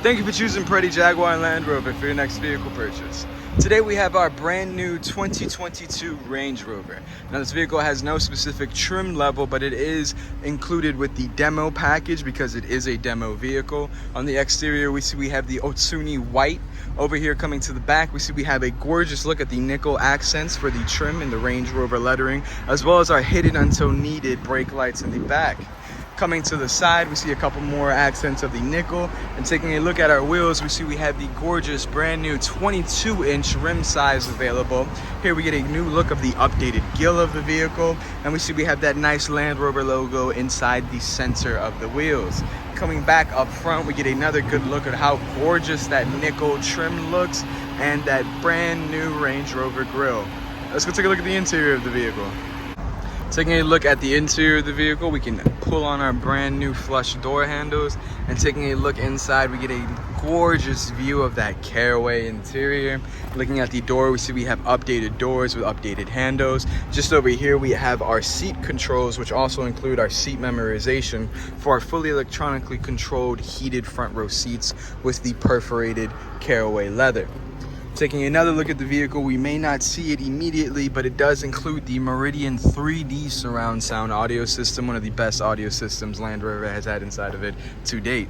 Thank you for choosing Pretty Jaguar and Land Rover for your next vehicle purchase. Today we have our brand new 2022 Range Rover. Now this vehicle has no specific trim level, but it is included with the demo package because it is a demo vehicle. On the exterior we have the Otsuni white. Over here coming to the back we have a gorgeous look at the nickel accents for the trim and the Range Rover lettering, as well as our hidden until needed brake lights in the back. Coming to the side, we see a couple more accents of the nickel, and taking a look at our wheels, we have the gorgeous brand new 22-inch rim size available. Here we get a new look of the updated grille of the vehicle, and we have that nice Land Rover logo inside the center of the wheels. Coming back up front, we get another good look at how gorgeous that nickel trim looks and that brand new Range Rover grille. Let's go take a look at the interior of the vehicle. Taking a look at the interior of the vehicle, we can pull on our brand new flush door handles, and taking a look inside, we get a gorgeous view of that Caraway interior. Looking at the door, we have updated doors with updated handles. Just over here, we have our seat controls, which also include our seat memorization for our fully electronically controlled heated front row seats with the perforated Caraway leather. Taking another look at the vehicle, we may not see it immediately, but it does include the Meridian 3D surround sound audio system, one of the best audio systems Land Rover has had inside of it to date.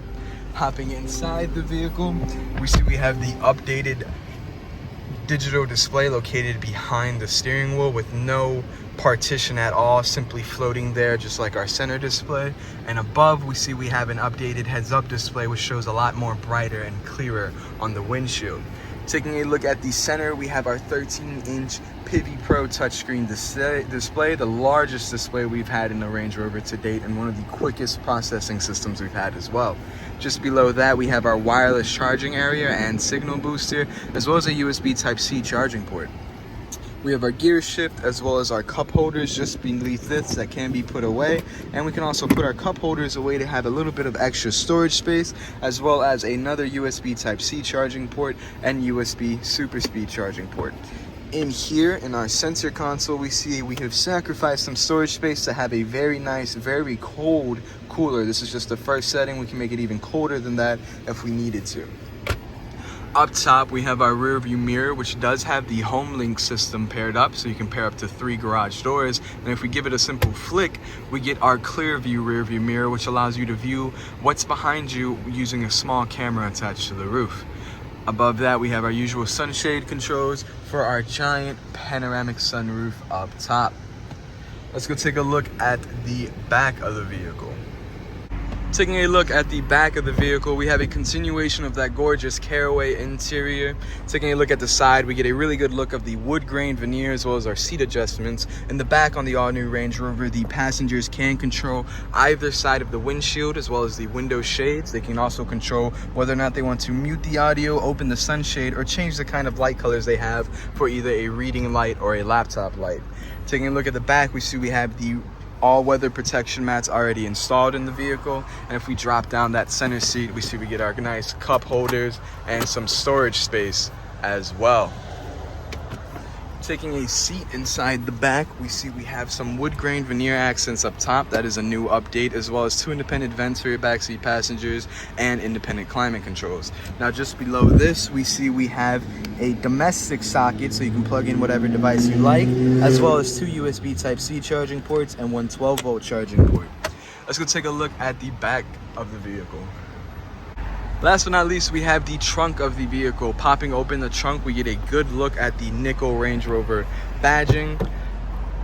Hopping inside the vehicle, we have the updated digital display located behind the steering wheel with no partition at all, simply floating there just like our center display. And above we have an updated heads-up display which shows a lot more brighter and clearer on the windshield. Taking a look at the center, we have our 13-inch Pivi Pro touchscreen display, the largest display we've had in the Range Rover to date and one of the quickest processing systems we've had as well. Just below that, we have our wireless charging area and signal booster, as well as a USB Type-C charging port. We have our gear shift as well as our cup holders just beneath this that can be put away, and we can also put our cup holders away to have a little bit of extra storage space, as well as another USB Type-C charging port and USB Super Speed charging port. In here in our center console, we have sacrificed some storage space to have a very nice, very cold cooler. This is just the first setting. We can make it even colder than that if we needed to. Up top, we have our rear view mirror, which does have the HomeLink system paired up, so you can pair up to 3 garage doors. And if we give it a simple flick, we get our clear view rear view mirror, which allows you to view what's behind you using a small camera attached to the roof. Above that, we have our usual sunshade controls for our giant panoramic sunroof up top. Let's go take a look at the back of the vehicle. Taking a look at the back of the vehicle, we have a continuation of that gorgeous Caraway interior. Taking a look at the side, we get a really good look of the wood grain veneer as well as our seat adjustments. In the back on the all-new Range Rover, the passengers can control either side of the windshield as well as the window shades. They can also control whether or not they want to mute the audio, open the sunshade, or change the kind of light colors they have for either a reading light or a laptop light. Taking a look at the back, we have the all-weather protection mats already installed in the vehicle, and if we drop down that center seat, we get our nice cup holders and some storage space as well. Taking a seat inside the back, we have some wood grain veneer accents up top. That is a new update, as well as 2 independent vents for your backseat passengers and independent climate controls. Now just below this, we have a domestic socket, so you can plug in whatever device you like, as well as 2 USB Type-C charging ports and 1 12-volt charging port. Let's go take a look at the back of the vehicle. Last but not least, we have the trunk of the vehicle. Popping open the trunk, we get a good look at the nickel Range Rover badging.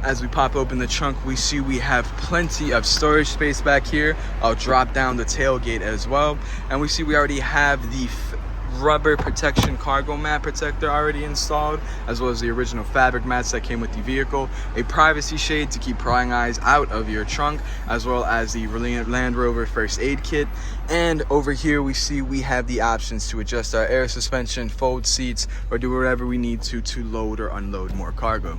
As we pop open the trunk, we have plenty of storage space back here. I'll drop down the tailgate as well. And we already have the rubber protection cargo mat protector already installed, as well as the original fabric mats that came with the vehicle, a privacy shade to keep prying eyes out of your trunk, as well as the Land Rover first aid kit. And over here we have the options to adjust our air suspension, fold seats, or do whatever we need to load or unload more cargo.